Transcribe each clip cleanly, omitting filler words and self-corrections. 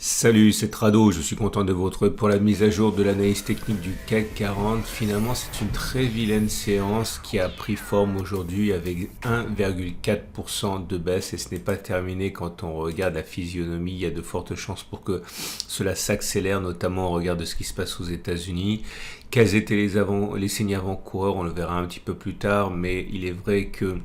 Salut, c'est Trado, je suis content de vous retrouver pour la mise à jour de l'analyse technique du CAC 40. Finalement, c'est une très vilaine séance qui a pris forme aujourd'hui avec 1,4% de baisse et ce n'est pas terminé quand on regarde la physionomie. Il y a de fortes chances pour que cela s'accélère, notamment au regard de ce qui se passe aux États-Unis. Quels étaient les signes avant-coureurs, on le verra un petit peu plus tard, mais il est vrai que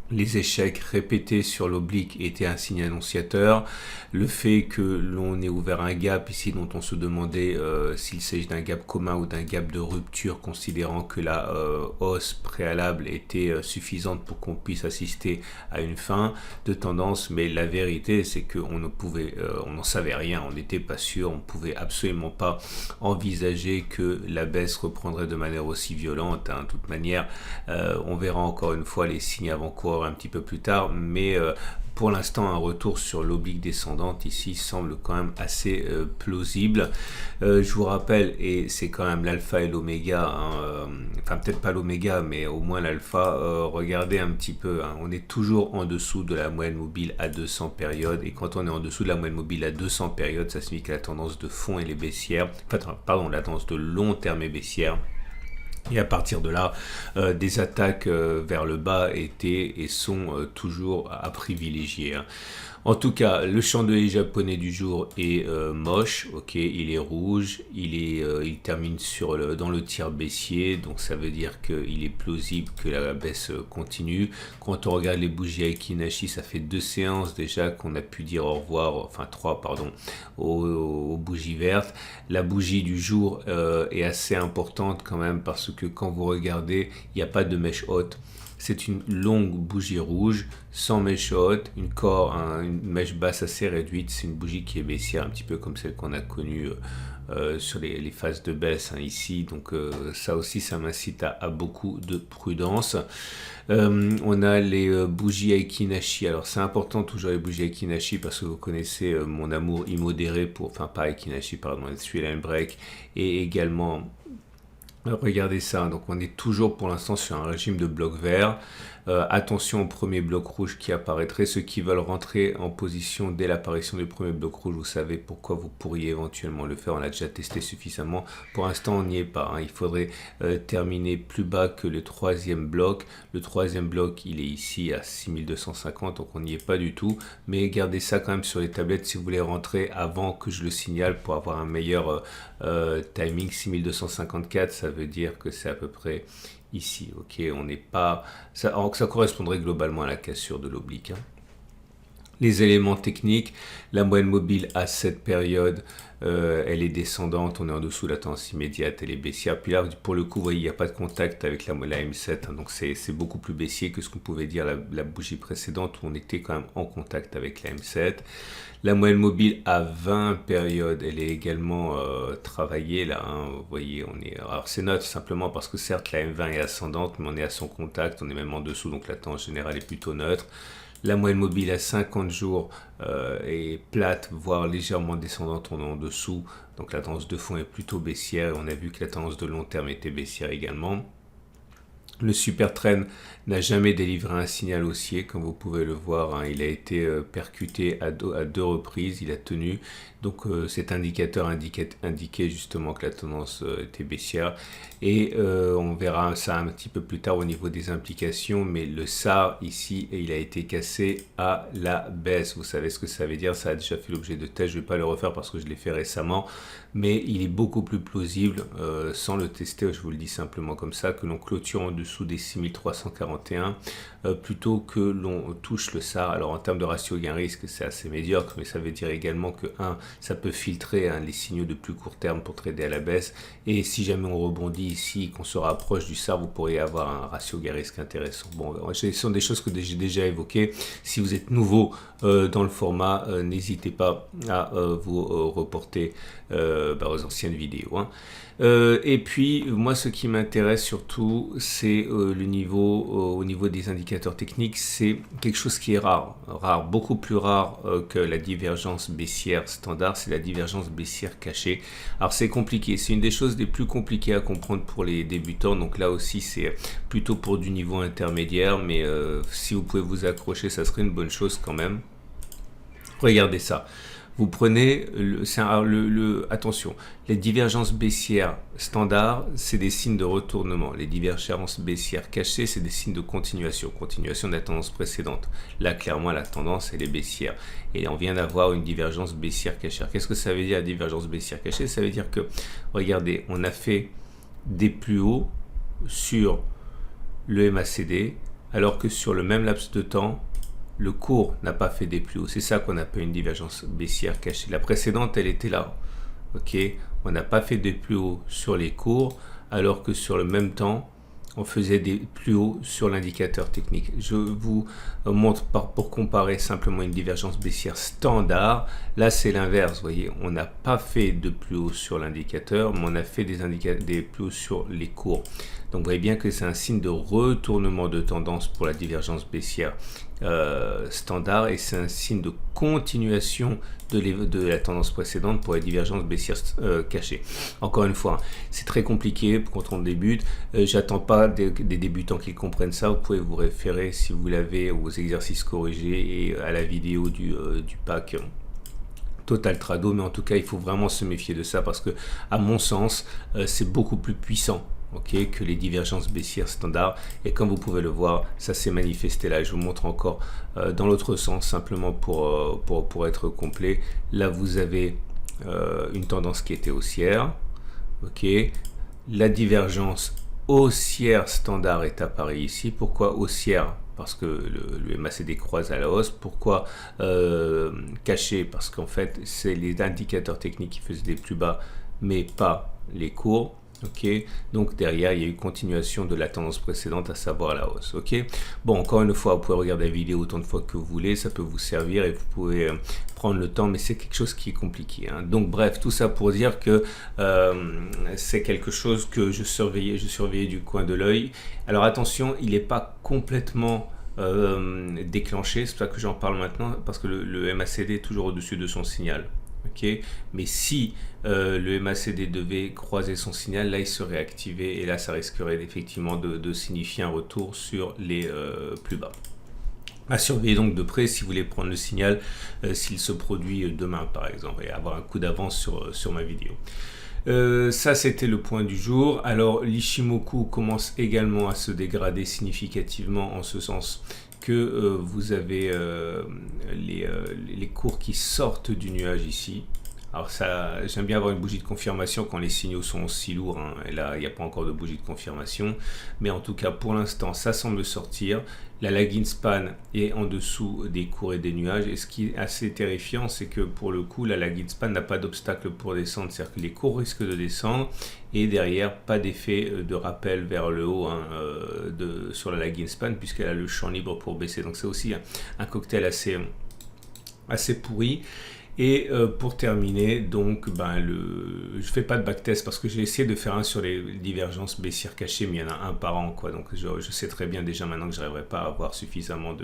les échecs répétés sur l'oblique étaient un signe annonciateur. Le fait que l'on ait ouvert un gap ici dont on se demandait s'il s'agit d'un gap commun ou d'un gap de rupture, considérant que la hausse préalable était suffisante pour qu'on puisse assister à une fin de tendance. Mais la vérité, c'est qu'on on n'en savait rien, on n'était pas sûr, on pouvait absolument pas envisager que la baisse reprendrait de manière aussi violente. De toute manière, on verra encore une fois les signes avant-coureurs un petit peu plus tard, mais pour l'instant un retour sur l'oblique descendante ici semble quand même assez plausible. Je vous rappelle, et c'est quand même l'alpha et l'oméga, enfin peut-être pas l'oméga mais au moins l'alpha, regardez un petit peu, on est toujours en dessous de la moyenne mobile à 200 périodes, et quand on est en dessous de la moyenne mobile à 200 périodes, ça signifie que la tendance de fond elle est baissière, la tendance de long terme est baissière. Et à partir de là, des attaques vers le bas étaient et sont toujours à privilégier. En tout cas, le chandelier japonais du jour est moche, ok, il est rouge, il termine dans le tiers baissier, donc ça veut dire qu'il est plausible que la baisse continue. Quand on regarde les bougies Aiki-Nashi, ça fait 2 séances déjà qu'on a pu dire au revoir, enfin 3 pardon, aux bougies vertes. La bougie du jour est assez importante quand même parce que quand vous regardez, il n'y a pas de mèche haute. C'est une longue bougie rouge, sans mèche haute, une mèche basse assez réduite. C'est une bougie qui est baissière, un petit peu comme celle qu'on a connue sur les phases de baisse ici. Donc ça aussi, ça m'incite à beaucoup de prudence. On a les bougies Aiki-Nashi. Alors c'est important toujours les bougies Aiki-Nashi parce que vous connaissez mon amour immodéré pour, enfin pas Aiki-Nashi, pardon, Three Line Break, et également regardez ça, donc on est toujours pour l'instant sur un régime de bloc vert. Attention au premier bloc rouge qui apparaîtrait. Ceux qui veulent rentrer en position dès l'apparition du premier bloc rouge, vous savez pourquoi vous pourriez éventuellement le faire. On l'a déjà testé suffisamment. Pour l'instant, on n'y est pas. Il faudrait terminer plus bas que le troisième bloc. Le troisième bloc, il est ici à 6250, donc on n'y est pas du tout. Mais gardez ça quand même sur les tablettes si vous voulez rentrer avant que je le signale pour avoir un meilleur timing. 6254, ça veut dire que c'est à peu près ici, ok, on n'est pas, ça correspondrait globalement à la cassure de l'oblique. Les éléments techniques, la moyenne mobile à cette période, elle est descendante, on est en dessous de la tendance immédiate, elle est baissière. Puis là, pour le coup, vous voyez, il n'y a pas de contact avec la M7, donc c'est beaucoup plus baissier que ce qu'on pouvait dire la bougie précédente où on était quand même en contact avec la M7. La moyenne mobile à 20 périodes, elle est également travaillée là. Vous voyez, alors c'est neutre simplement parce que certes la M20 est ascendante, mais on est à son contact, on est même en dessous, donc la tendance générale est plutôt neutre. La moyenne mobile à 50 jours est plate, voire légèrement descendante, on est en dessous. Donc la tendance de fond est plutôt baissière. On a vu que la tendance de long terme était baissière également. Le super trend n'a jamais délivré un signal haussier, comme vous pouvez le voir. Il a été percuté à 2 reprises, il a tenu. Donc cet indicateur indiquait justement que la tendance était baissière. Et on verra ça un petit peu plus tard au niveau des implications. Mais le SAR ici, il a été cassé à la baisse. Vous savez ce que ça veut dire, ça a déjà fait l'objet de tests. Je ne vais pas le refaire parce que je l'ai fait récemment. Mais il est beaucoup plus plausible, sans le tester, je vous le dis simplement comme ça, que l'on clôture en dessous des 6341 plutôt que l'on touche le SAR. Alors en termes de ratio gain-risque, c'est assez médiocre, mais ça veut dire également que ça peut filtrer les signaux de plus court terme pour trader à la baisse. Et si jamais on rebondit ici, qu'on se rapproche du SAR, vous pourriez avoir un ratio gain-risque intéressant. Bon, ce sont des choses que j'ai déjà évoquées. Si vous êtes nouveau dans le format, n'hésitez pas à vous reporter aux anciennes vidéos. Et puis moi ce qui m'intéresse surtout c'est au niveau des indicateurs techniques, c'est quelque chose qui est rare, beaucoup plus rare que la divergence baissière standard, c'est la divergence baissière cachée. Alors c'est compliqué, c'est une des choses les plus compliquées à comprendre pour les débutants, donc là aussi c'est plutôt pour du niveau intermédiaire, mais si vous pouvez vous accrocher, ça serait une bonne chose quand même. Regardez ça. Vous prenez, attention, les divergences baissières standards, c'est des signes de retournement. Les divergences baissières cachées, c'est des signes de continuation de la tendance précédente. Là, clairement, la tendance, elle est baissière. Et on vient d'avoir une divergence baissière cachée. Qu'est-ce que ça veut dire, divergence baissière cachée? Ça veut dire que, regardez, on a fait des plus hauts sur le MACD, alors que sur le même laps de temps, le cours n'a pas fait des plus hauts. C'est ça qu'on appelle une divergence baissière cachée. La précédente, elle était là. Ok, on n'a pas fait des plus hauts sur les cours, alors que sur le même temps, on faisait des plus hauts sur l'indicateur technique. Je vous montre pour comparer simplement une divergence baissière standard. Là, c'est l'inverse. Vous voyez, on n'a pas fait de plus haut sur l'indicateur, mais on a fait des plus hauts sur les cours. Donc, vous voyez bien que c'est un signe de retournement de tendance pour la divergence baissière standard, et c'est un signe de continuation de la tendance précédente pour les divergences baissières cachées. Encore une fois, c'est très compliqué quand on débute. J'attends pas des débutants qui comprennent ça. Vous pouvez vous référer, si vous l'avez, aux exercices corrigés et à la vidéo du pack Total Trado, mais en tout cas, il faut vraiment se méfier de ça parce que, à mon sens, c'est beaucoup plus puissant. Que les divergences baissières standards, et comme vous pouvez le voir, ça s'est manifesté là. Je vous montre encore dans l'autre sens, simplement pour être complet. Là, vous avez une tendance qui était haussière. La divergence haussière standard est apparue ici. Pourquoi haussière? Parce que le MACD croise à la hausse. Pourquoi caché? Parce qu'en fait, c'est les indicateurs techniques qui faisaient des plus bas, mais pas les cours. Donc derrière, il y a eu continuation de la tendance précédente, à savoir la hausse. Bon, encore une fois, vous pouvez regarder la vidéo autant de fois que vous voulez, ça peut vous servir et vous pouvez prendre le temps, mais c'est quelque chose qui est compliqué. Donc bref, tout ça pour dire que c'est quelque chose que je surveillais du coin de l'œil. Alors attention, il n'est pas complètement déclenché, c'est pour ça que j'en parle maintenant, parce que le MACD est toujours au-dessus de son signal. Mais si le MACD devait croiser son signal, là il serait activé et là ça risquerait effectivement de signifier un retour sur les plus bas. À surveiller donc de près si vous voulez prendre le signal s'il se produit demain par exemple, et avoir un coup d'avance sur ma vidéo. Ça c'était le point du jour. Alors l'Ichimoku commence également à se dégrader significativement, en ce sens que vous avez les cours qui sortent du nuage ici. Alors ça, j'aime bien avoir une bougie de confirmation quand les signaux sont aussi lourds, et là il n'y a pas encore de bougie de confirmation, mais en tout cas pour l'instant ça semble sortir. La lagging span est en dessous des cours et des nuages, et ce qui est assez terrifiant, c'est que pour le coup la lagging span n'a pas d'obstacle pour descendre, c'est-à-dire que les cours risquent de descendre et derrière pas d'effet de rappel vers le haut sur la lagging span, puisqu'elle a le champ libre pour baisser. Donc c'est aussi un cocktail assez pourri. Et pour terminer, donc, je fais pas de backtest parce que j'ai essayé de faire un sur les divergences baissières cachées, mais il y en a un par an, Donc je sais très bien déjà maintenant que je n'arriverai pas à avoir suffisamment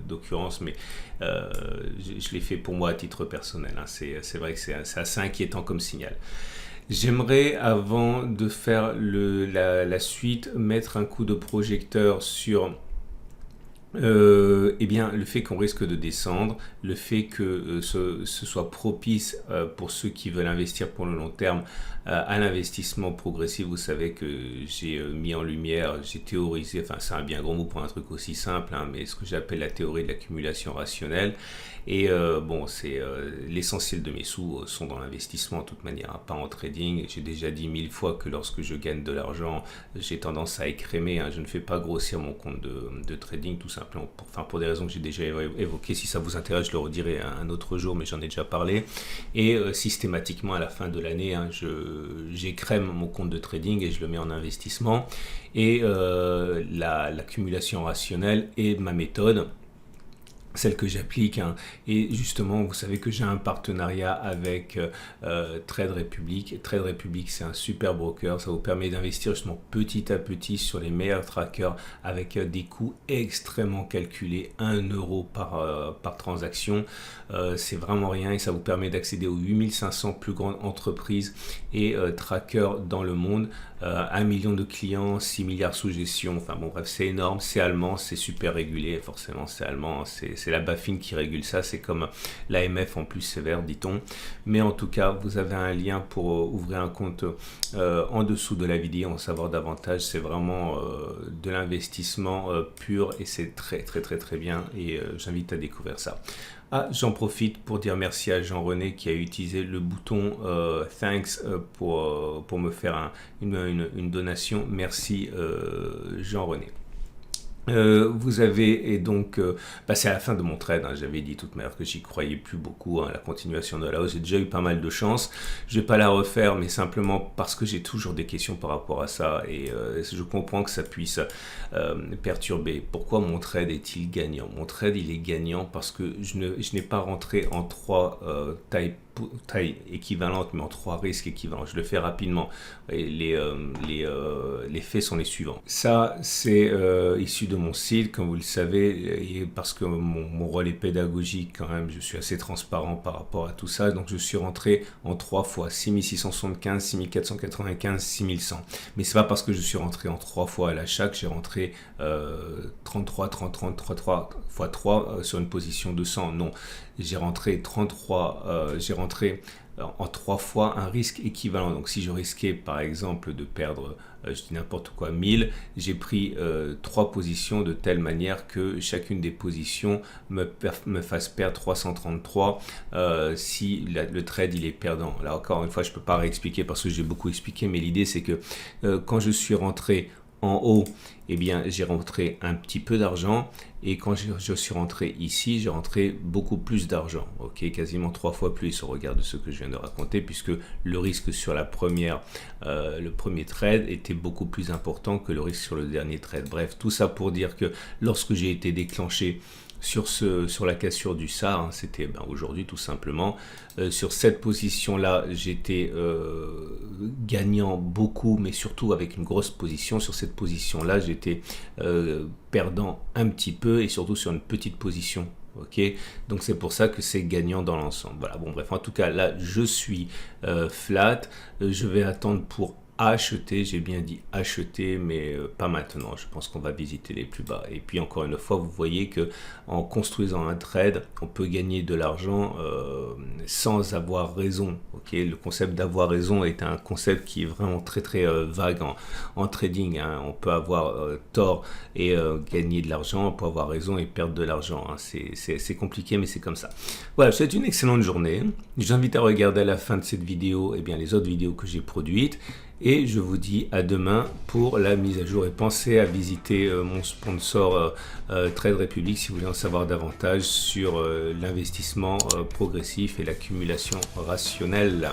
d'occurrences, mais je l'ai fait pour moi à titre personnel. C'est vrai que c'est assez inquiétant comme signal. J'aimerais, avant de faire la suite, mettre un coup de projecteur sur le fait qu'on risque de descendre, le fait que ce soit propice pour ceux qui veulent investir pour le long terme à l'investissement progressif. Vous savez que j'ai mis en lumière, j'ai théorisé, enfin c'est un bien grand mot pour un truc aussi simple, mais ce que j'appelle la théorie de l'accumulation rationnelle. Et c'est l'essentiel de mes sous sont dans l'investissement de toute manière, pas en trading. J'ai déjà dit 1000 fois que lorsque je gagne de l'argent, j'ai tendance à écrémer. Je ne fais pas grossir mon compte de trading, tout simplement pour des raisons que j'ai déjà évoquées. Si ça vous intéresse, je le redirai un autre jour, mais j'en ai déjà parlé. Et systématiquement à la fin de l'année, j'écrème mon compte de trading et je le mets en investissement. Et l'accumulation rationnelle est ma méthode, celle que j'applique, et justement vous savez que j'ai un partenariat avec Trade Republic. Trade Republic, c'est un super broker, ça vous permet d'investir justement petit à petit sur les meilleurs trackers avec des coûts extrêmement calculés, 1 euro par transaction. C'est vraiment rien, et ça vous permet d'accéder aux 8500 plus grandes entreprises et trackers dans le monde. 1 million de clients, 6 milliards sous gestion, enfin bon bref, c'est énorme, c'est allemand, c'est super régulé, forcément c'est allemand, c'est c'est la BaFin qui régule ça, c'est comme l'AMF en plus sévère, dit-on. Mais en tout cas, vous avez un lien pour ouvrir un compte en dessous de la vidéo, en savoir davantage. C'est vraiment de l'investissement pur et c'est très bien et j'invite à découvrir ça. J'en profite pour dire merci à Jean-René qui a utilisé le bouton Thanks pour me faire une donation. Merci Jean-René. Vous avez, et donc, c'est à la fin de mon trade, hein, j'avais dit toute manière que j'y croyais plus beaucoup, hein, la continuation de la hausse, j'ai déjà eu pas mal de chance, je vais pas la refaire, mais simplement parce que j'ai toujours des questions par rapport à ça, et je comprends que ça puisse perturber. Pourquoi mon trade est-il gagnant? Mon trade, il est gagnant parce que je n'ai pas rentré en 3 tailles équivalentes, mais en 3 risques équivalents. Je le fais rapidement. Et les faits sont les suivants. Ça, c'est issu de mon site, comme vous le savez, et parce que mon rôle est pédagogique quand même, je suis assez transparent par rapport à tout ça. Donc, je suis rentré en 3 fois 6675, 6495, 6100. Mais c'est pas parce que je suis rentré en 3 fois à l'achat que j'ai rentré 33 x 3 sur une position de 100. Non, j'ai rentré 33, j'ai rentré en 3 fois un risque équivalent. Donc si je risquais par exemple de perdre, je dis n'importe quoi, 1000, j'ai pris 3 positions de telle manière que chacune des positions me fasse perdre 333 si le trade il est perdant. Là encore une fois, je ne peux pas réexpliquer parce que j'ai beaucoup expliqué, mais l'idée c'est que quand je suis rentré en haut, eh bien, j'ai rentré un petit peu d'argent et quand je suis rentré ici, j'ai rentré beaucoup plus d'argent, ok, quasiment 3 fois plus au regard de ce que je viens de raconter, puisque le risque sur le premier trade était beaucoup plus important que le risque sur le dernier trade. Bref, tout ça pour dire que lorsque j'ai été déclenché sur la cassure du SAR, hein, c'était aujourd'hui tout simplement, sur cette position là j'étais gagnant beaucoup, mais surtout avec une grosse position. Sur cette position là j'étais perdant un petit peu et surtout sur une petite position. Ok, donc c'est pour ça que c'est gagnant dans l'ensemble. Voilà, bon bref, en tout cas là je suis flat, je vais attendre pour acheter, j'ai bien dit acheter, mais pas maintenant. Je pense qu'on va visiter les plus bas. Et puis encore une fois, vous voyez que en construisant un trade, on peut gagner de l'argent sans avoir raison. Ok, le concept d'avoir raison est un concept qui est vraiment très vague en trading. Hein. On peut avoir tort et gagner de l'argent, on peut avoir raison et perdre de l'argent. Hein. C'est compliqué, mais c'est comme ça. Voilà, c'est une excellente journée. J'invite à regarder à la fin de cette vidéo les autres vidéos que j'ai produites. Et je vous dis à demain pour la mise à jour. Et pensez à visiter mon sponsor Trade Republic si vous voulez en savoir davantage sur l'investissement progressif et l'accumulation rationnelle.